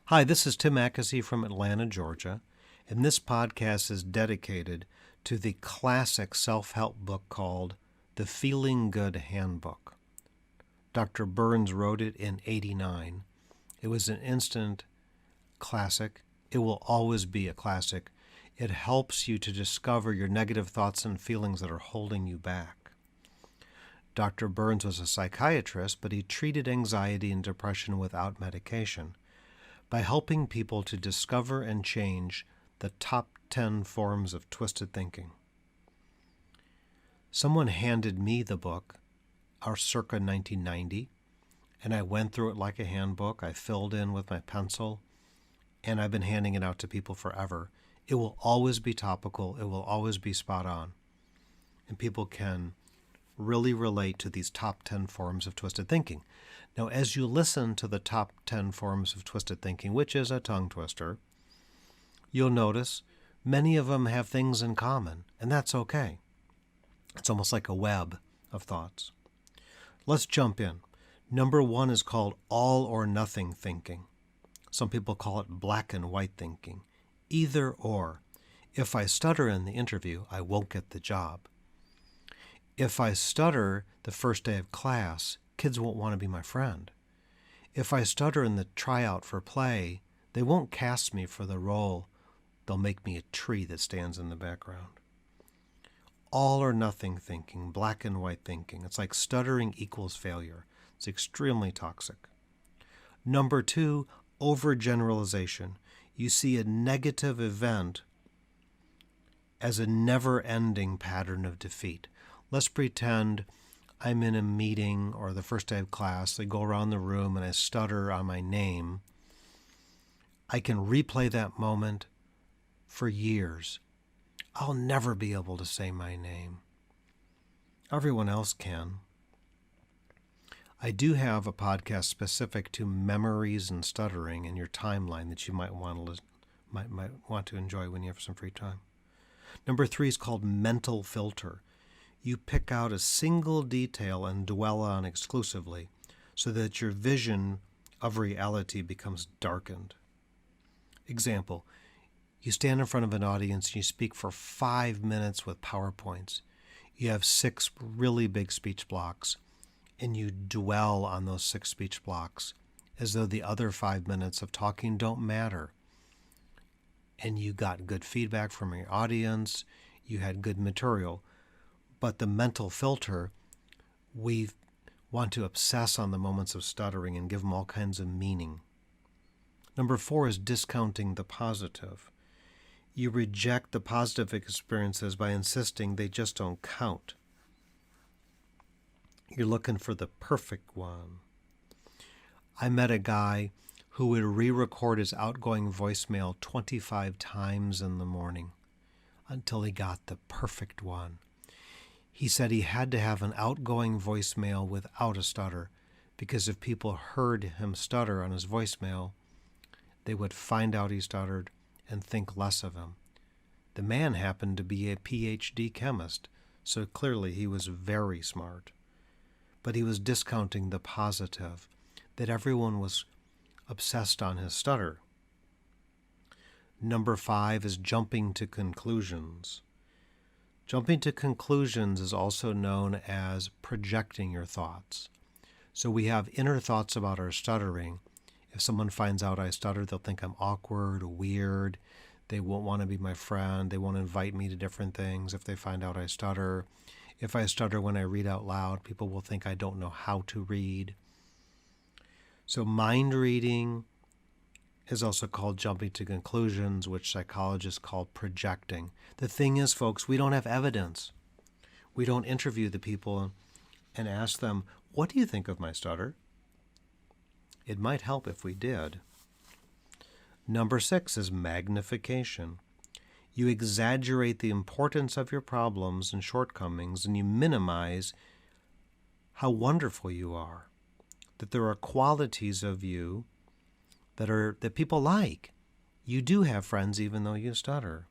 Hi, this is Tim Mackesy from Atlanta, Georgia, and this podcast is dedicated to the classic self-help book called The Feeling Good Handbook. Dr. Burns wrote it in '89. It was an instant classic. It will always be a classic. It helps you to discover your negative thoughts and feelings that are holding you back. Dr. Burns was a psychiatrist, but he treated anxiety and depression without medication by helping people to discover and change the top 10 forms of twisted thinking. Someone handed me the book, circa 1990, and I went through it like a handbook. I filled in with my pencil, and I've been handing it out to people forever. It will always be topical. It will always be spot on. And people can really relate to these top 10 forms of twisted thinking. Now, as you listen to the top 10 forms of twisted thinking, which is a tongue twister, you'll notice many of them have things in common, and that's okay. It's almost like a web of thoughts. Let's jump in. Number 1 is called all or nothing thinking. Some people call it black and white thinking. Either or. If I stutter in the interview, I won't get the job. If I stutter the first day of class, kids won't want to be my friend. If I stutter in the tryout for play, they won't cast me for the role. They'll make me a tree that stands in the background. All or nothing thinking, black and white thinking. It's like stuttering equals failure. It's extremely toxic. Number 2, overgeneralization. You see a negative event as a never-ending pattern of defeat. Let's pretend I'm in a meeting or the first day of class. I go around the room and I stutter on my name. I can replay that moment for years. I'll never be able to say my name. Everyone else can. I do have a podcast specific to memories and stuttering in your timeline that you might want to enjoy when you have some free time. Number 3 is called mental filter. You pick out a single detail and dwell on exclusively so that your vision of reality becomes darkened. Example, you stand in front of an audience and you speak for 5 minutes with PowerPoints. You have 6 really big speech blocks, and you dwell on those 6 speech blocks as though the other 5 minutes of talking don't matter. And you got good feedback from your audience. You had good material. But the mental filter, we want to obsess on the moments of stuttering and give them all kinds of meaning. Number 4 is discounting the positive. You reject the positive experiences by insisting they just don't count. You're looking for the perfect one. I met a guy who would re-record his outgoing voicemail 25 times in the morning until he got the perfect one. He said he had to have an outgoing voicemail without a stutter because if people heard him stutter on his voicemail, they would find out he stuttered and think less of him. The man happened to be a PhD chemist, so clearly he was very smart. But he was discounting the positive, that everyone was obsessed on his stutter. Number 5 is jumping to conclusions. Jumping to conclusions is also known as projecting your thoughts. So we have inner thoughts about our stuttering. If someone finds out I stutter, they'll think I'm awkward or weird. They won't want to be my friend. They won't invite me to different things if they find out I stutter. If I stutter when I read out loud, people will think I don't know how to read. So mind reading is also called jumping to conclusions, which psychologists call projecting. The thing is, folks, we don't have evidence. We don't interview the people and ask them, what do you think of my stutter? It might help if we did. Number 6 is magnification. You exaggerate the importance of your problems and shortcomings, and you minimize how wonderful you are, that there are qualities of you that people like. You do have friends even though you stutter.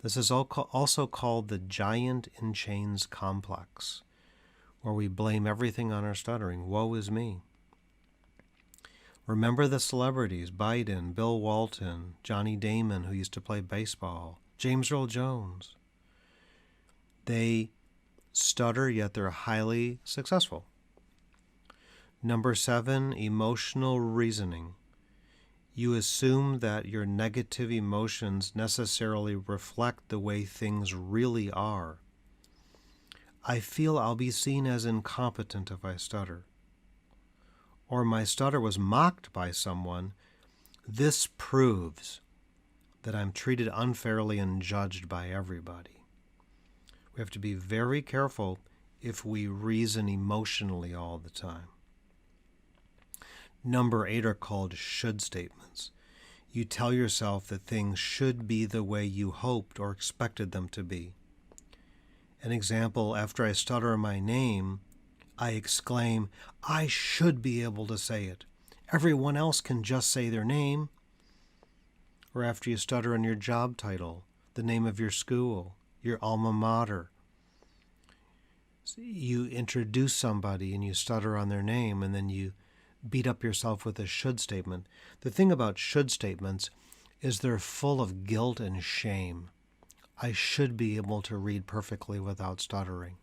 This is also called the giant in chains complex, where we blame everything on our stuttering. Woe is me. Remember the celebrities, Biden, Bill Walton, Johnny Damon, who used to play baseball, James Earl Jones. They stutter, yet they're highly successful. Number 7, emotional reasoning. You assume that your negative emotions necessarily reflect the way things really are. I feel I'll be seen as incompetent if I stutter. Or my stutter was mocked by someone. This proves that I'm treated unfairly and judged by everybody. We have to be very careful if we reason emotionally all the time. Number 8 are called should statements. You tell yourself that things should be the way you hoped or expected them to be. An example, after I stutter my name, I exclaim, I should be able to say it. Everyone else can just say their name. Or after you stutter on your job title, the name of your school, your alma mater. You introduce somebody and you stutter on their name, and then you beat up yourself with a should statement. The thing about should statements is they're full of guilt and shame. I should be able to read perfectly without stuttering.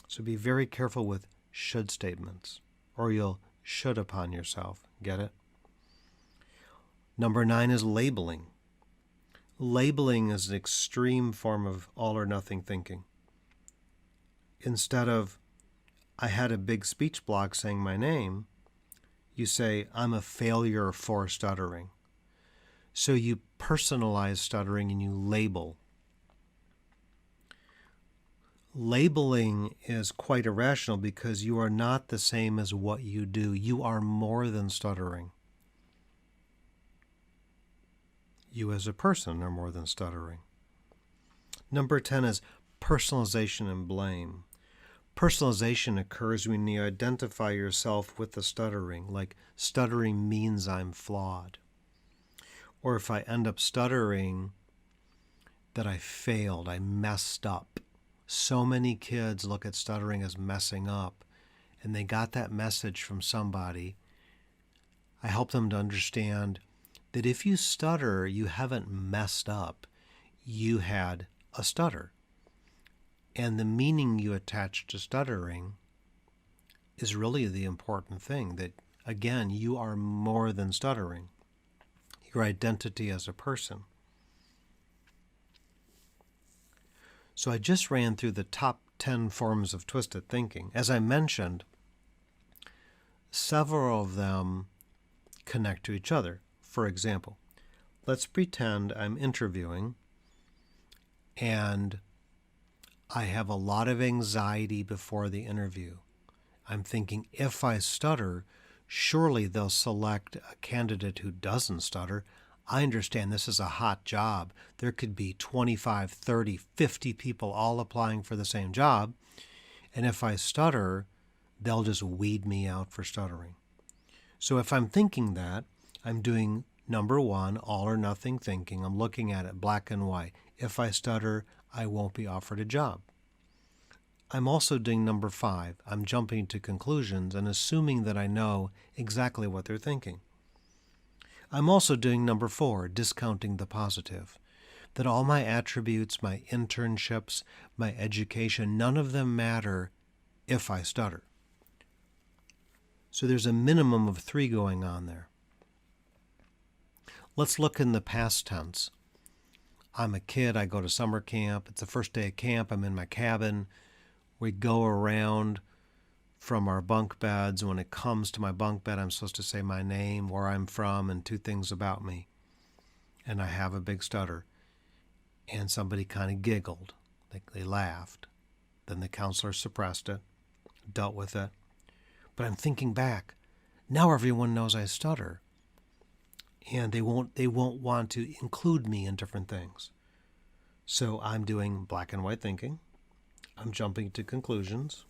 So be very careful with should statements, or you'll should upon yourself. Get it? Number 9 is labeling. Labeling is an extreme form of all or nothing thinking. Instead of, I had a big speech block saying my name, you say, I'm a failure for stuttering. So you personalize stuttering and you label. Labeling is quite irrational because you are not the same as what you do. You are more than stuttering. You as a person are more than stuttering. Number 10 is personalization and blame. Personalization occurs when you identify yourself with the stuttering, like stuttering means I'm flawed. Or if I end up stuttering, that I failed, I messed up. So many kids look at stuttering as messing up, and they got that message from somebody. I help them to understand that if you stutter, you haven't messed up. You had a stutter. And the meaning you attach to stuttering is really the important thing, that, again, you are more than stuttering. Your identity as a person. So I just ran through the top 10 forms of twisted thinking. As I mentioned, several of them connect to each other. For example, let's pretend I'm interviewing and I have a lot of anxiety before the interview. I'm thinking, if I stutter, surely they'll select a candidate who doesn't stutter. I understand this is a hot job. There could be 25, 30, 50 people all applying for the same job. And if I stutter, they'll just weed me out for stuttering. So if I'm thinking that, I'm doing number 1, all or nothing thinking. I'm looking at it black and white. If I stutter, I won't be offered a job. I'm also doing number 5. I'm jumping to conclusions and assuming that I know exactly what they're thinking. I'm also doing number 4, discounting the positive. That all my attributes, my internships, my education, none of them matter if I stutter. So there's a minimum of 3 going on there. Let's look in the past tense. I'm a kid, I go to summer camp. It's the first day of camp, I'm in my cabin. We go around from our bunk beds. When it comes to my bunk bed, I'm supposed to say my name, where I'm from, and 2 things about me. And I have a big stutter. And somebody kind of giggled. They laughed. Then the counselor suppressed it, dealt with it. But I'm thinking back. Now everyone knows I stutter. And they won't want to include me in different things. So I'm doing black and white thinking. I'm jumping to conclusions.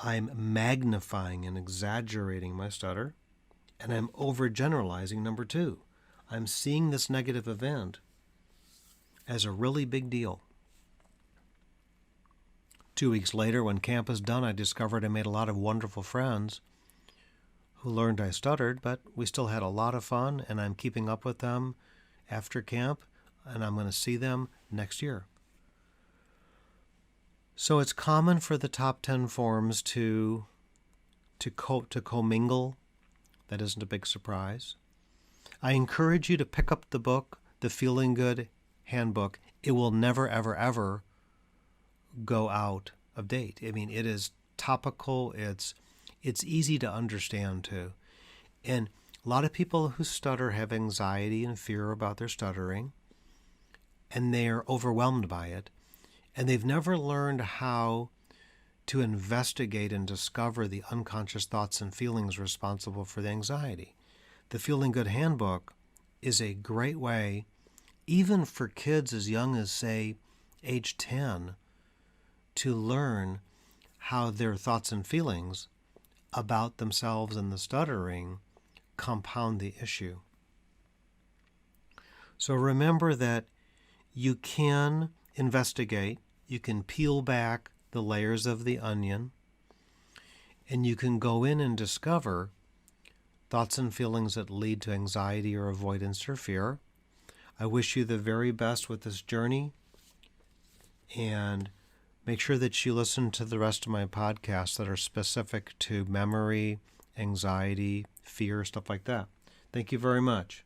I'm magnifying and exaggerating my stutter. And I'm overgeneralizing number 2. I'm seeing this negative event as a really big deal. 2 weeks later, when camp is done, I discovered I made a lot of wonderful friends who learned I stuttered, but we still had a lot of fun, and I'm keeping up with them after camp, and I'm going to see them next year. So it's common for the top 10 forms to commingle. That isn't a big surprise. I encourage you to pick up the book, the Feeling Good Handbook. It will never, ever, ever go out of date. I mean, it is topical. It's easy to understand too. And a lot of people who stutter have anxiety and fear about their stuttering, and they're overwhelmed by it. And they've never learned how to investigate and discover the unconscious thoughts and feelings responsible for the anxiety. The Feeling Good Handbook is a great way, even for kids as young as, say, age 10, to learn how their thoughts and feelings about themselves and the stuttering compound the issue. So remember that you can investigate, you can peel back the layers of the onion, and you can go in and discover thoughts and feelings that lead to anxiety or avoidance or fear. I wish you the very best with this journey, and make sure that you listen to the rest of my podcasts that are specific to memory, anxiety, fear, stuff like that. Thank you very much.